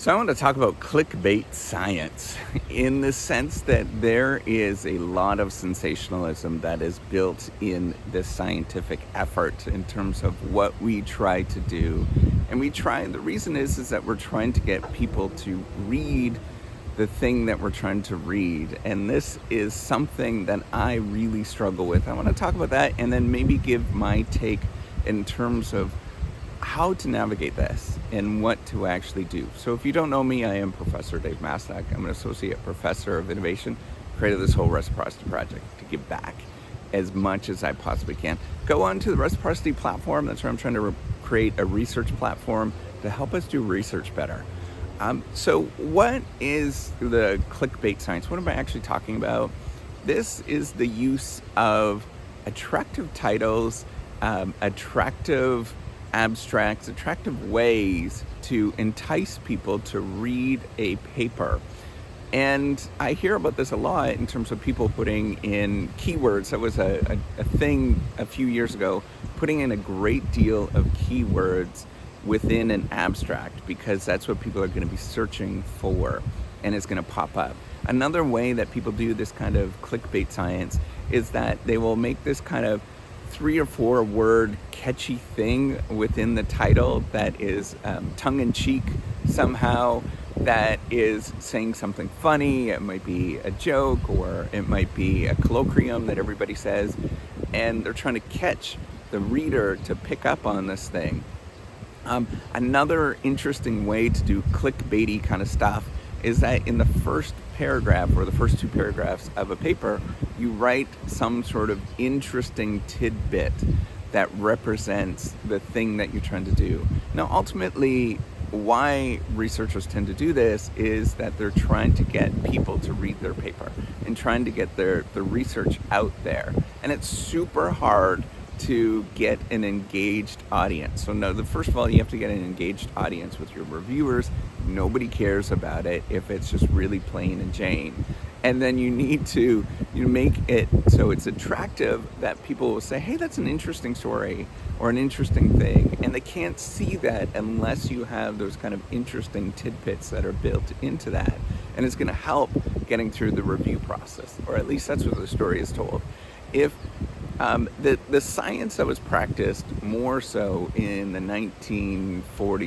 So I want to talk about clickbait science in the sense that there is a lot of sensationalism that is built in this scientific effort in terms of what we try to do. And the reason is that we're trying to get people to read the thing that we're trying to read. And this is something that I really struggle with. I want to talk about that and then maybe give my take in terms of how to navigate this and what to actually do. So if you don't know me, I am Professor Dave Mastak. I'm an associate professor of innovation, created this whole Reciprocity project to give back as much as I possibly can. Go on to the Reciprocity platform. That's where I'm trying to create a research platform to help us do research better. So what is the clickbait science? What am I actually talking about? This is the use of attractive titles, attractive abstracts, attractive ways to entice people to read a paper. And I hear about this a lot in terms of people putting in keywords. That was a thing a few years ago, putting in a great deal of keywords within an abstract because that's what people are going to be searching for and it's going to pop up. Another way that people do this kind of clickbait science is that they will make this kind of 3 or 4 word catchy thing within the title that is tongue-in-cheek somehow, that is saying something funny. It might be a joke or it might be a colloquium that everybody says, and they're trying to catch the reader to pick up on this thing. Another interesting way to do clickbaity kind of stuff is that in the first paragraph or the first 2 paragraphs of a paper, you write some sort of interesting tidbit that represents the thing that you're trying to do. Now, ultimately, why researchers tend to do this is that they're trying to get people to read their paper and trying to get the research out there. And it's super hard to get an engaged audience. So no, first of all, you have to get an engaged audience with your reviewers. Nobody cares about it if it's just really plain and Jane. And then you need to make it so it's attractive that people will say, hey, that's an interesting story or an interesting thing. And they can't see that unless you have those kind of interesting tidbits that are built into that. And it's going to help getting through the review process, or at least that's what the story is told. If the science that was practiced more so in the 1940s,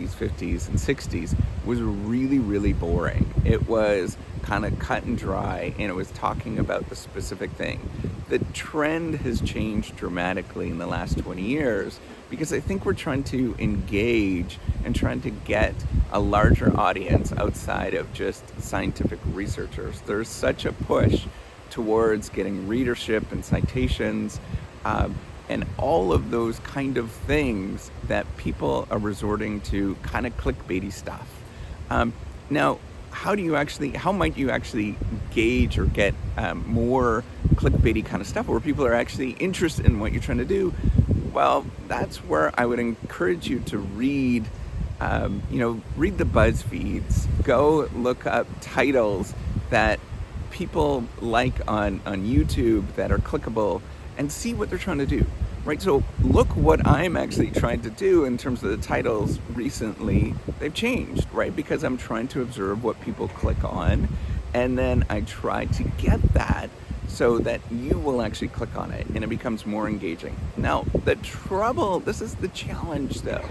50s, and 60s was really, really boring. It was kind of cut and dry, and it was talking about the specific thing. The trend has changed dramatically in the last 20 years because I think we're trying to engage and trying to get a larger audience outside of just scientific researchers. There's such a push towards getting readership and citations and all of those kind of things that people are resorting to kind of clickbaity stuff. Now, how might you actually gauge or get more clickbaity kind of stuff where people are actually interested in what you're trying to do? Well, that's where I would encourage you to read the BuzzFeeds. Go look up titles that people like on YouTube that are clickable and see what they're trying to do, right? So look what I'm actually trying to do in terms of the titles recently. They've changed, right? Because I'm trying to observe what people click on, and then I try to get that so that you will actually click on it and it becomes more engaging. Now, this is the challenge though,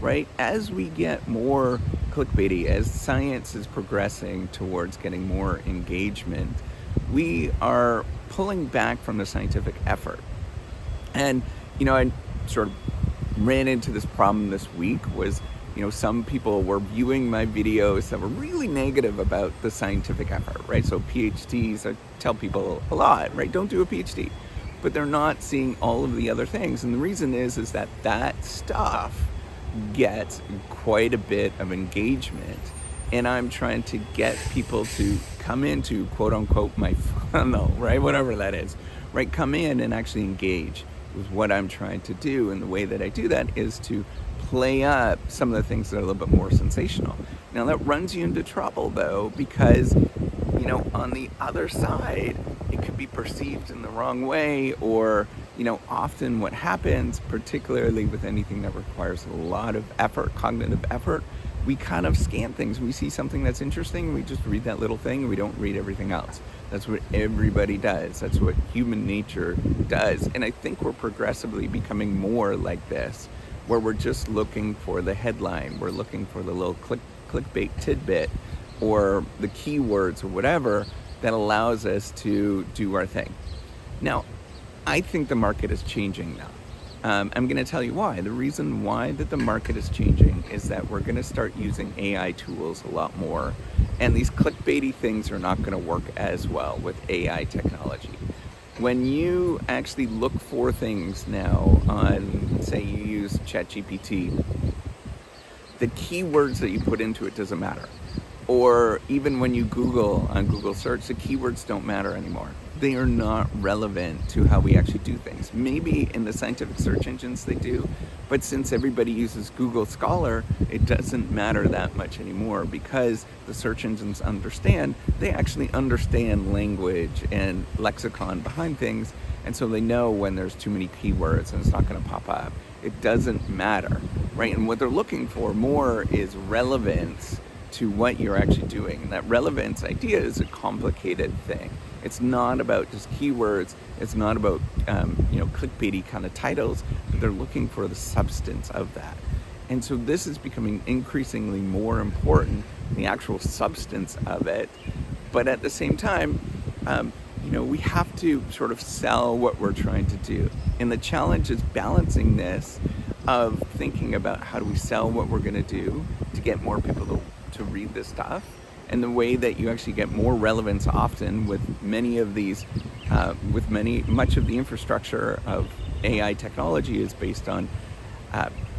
right? As we get more clickbaity, as science is progressing towards getting more engagement, we are pulling back from the scientific effort. And, I sort of ran into this problem this week was, some people were viewing my videos that were really negative about the scientific effort, right? So PhDs, I tell people a lot, right? Don't do a PhD. But they're not seeing all of the other things. And the reason is that stuff gets quite a bit of engagement. And I'm trying to get people to come into quote unquote my funnel, right? Whatever that is, right? Come in and actually engage with what I'm trying to do. And the way that I do that is to play up some of the things that are a little bit more sensational. Now that runs you into trouble though, because, on the other side, it could be perceived in the wrong way, or, often what happens, particularly with anything that requires a lot of effort, cognitive effort, we kind of scan things. We see something that's interesting, we just read that little thing, and we don't read everything else. That's what everybody does. That's what human nature does. And I think we're progressively becoming more like this, where we're just looking for the headline, we're looking for the little clickbait tidbit, or the keywords or whatever that allows us to do our thing. Now, I think the market is changing now. I'm going to tell you why. The reason why that the market is changing is that we're going to start using AI tools a lot more, and these clickbaity things are not going to work as well with AI technology. When you actually look for things now on, say you use ChatGPT, the keywords that you put into it doesn't matter. Or even when you Google on Google search, the keywords don't matter anymore. They are not relevant to how we actually do things. Maybe in the scientific search engines they do, but since everybody uses Google Scholar, it doesn't matter that much anymore, because the search engines they actually understand language and lexicon behind things, and so they know when there's too many keywords and it's not going to pop up. It doesn't matter, right? And what they're looking for more is relevance to what you're actually doing. And that relevance idea is a complicated thing. It's not about just keywords. It's not about clickbaity kind of titles, but they're looking for the substance of that. And so this is becoming increasingly more important, the actual substance of it. But at the same time, we have to sort of sell what we're trying to do. And the challenge is balancing this of thinking about how do we sell what we're going to do to get more people to read this stuff, and the way that you actually get more relevance often with many of these, much of the infrastructure of AI technology is based on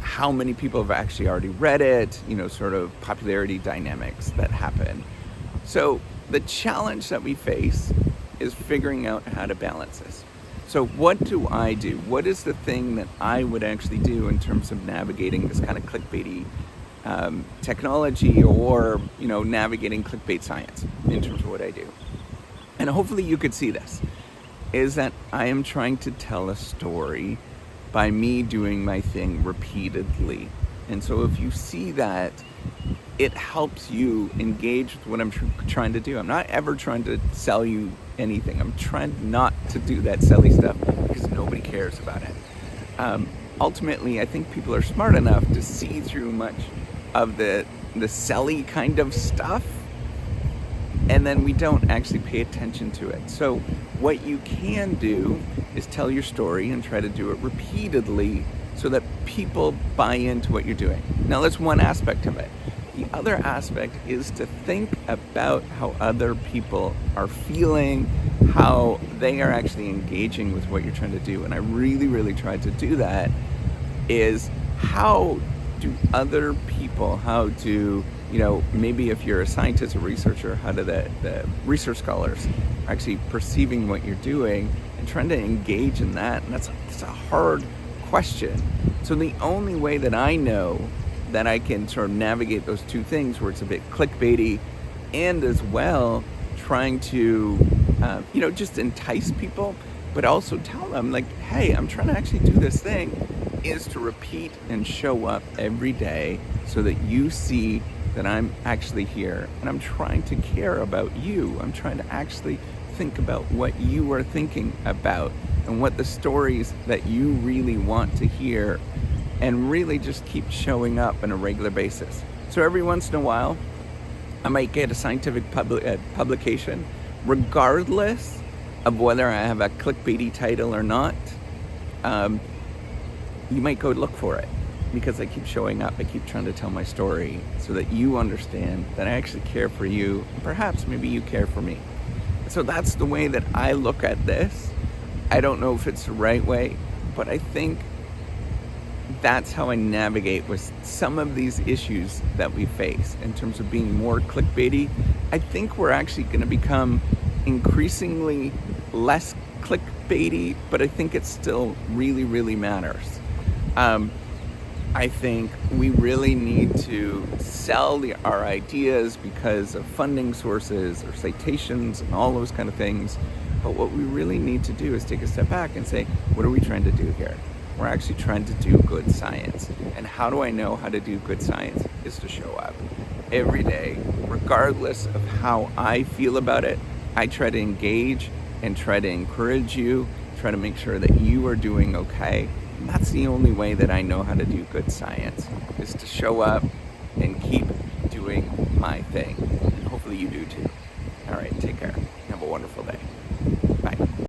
how many people have actually already read it, sort of popularity dynamics that happen. So the challenge that we face is figuring out how to balance this. So what do I do? What is the thing that I would actually do in terms of navigating this kind of clickbaity technology, or navigating clickbait science in terms of what I do? And hopefully you could see this, is that I am trying to tell a story by me doing my thing repeatedly. And so if you see that, it helps you engage with what I'm trying to do. I'm not ever trying to sell you anything. I'm trying not to do that selly stuff because nobody cares about it. Ultimately, I think people are smart enough to see through much of the selly kind of stuff, and then we don't actually pay attention to it. So what you can do is tell your story and try to do it repeatedly so that people buy into what you're doing. Now, that's one aspect of it. The other aspect is to think about how other people are feeling, how they are actually engaging with what you're trying to do. And I really, really tried to do that, is how do other people, maybe if you're a scientist or researcher, how do the research scholars are actually perceiving what you're doing and trying to engage in that? And that's a hard question. So the only way that I know that I can sort of navigate those two things, where it's a bit clickbaity and as well trying to, just entice people, but also tell them hey, I'm trying to actually do this thing, is to repeat and show up every day so that you see that I'm actually here and I'm trying to care about you. I'm trying to actually think about what you are thinking about and what the stories that you really want to hear, and really just keep showing up on a regular basis. So every once in a while, I might get a scientific publication, regardless of whether I have a clickbaity title or not. You might go look for it because I keep showing up. I keep trying to tell my story so that you understand that I actually care for you. Perhaps maybe you care for me. So that's the way that I look at this. I don't know if it's the right way, but I think that's how I navigate with some of these issues that we face in terms of being more clickbaity. I think we're actually going to become increasingly less clickbaity, but I think it still really, really matters. I think we really need to sell our ideas because of funding sources or citations and all those kind of things. But what we really need to do is take a step back and say, what are we trying to do here? We're actually trying to do good science. And how do I know how to do good science? Is to show up every day, regardless of how I feel about it. I try to engage and try to encourage you, try to make sure that you are doing okay. And that's the only way that I know how to do good science, is to show up and keep doing my thing. And hopefully you do too. All right, take care. Have a wonderful day. Bye.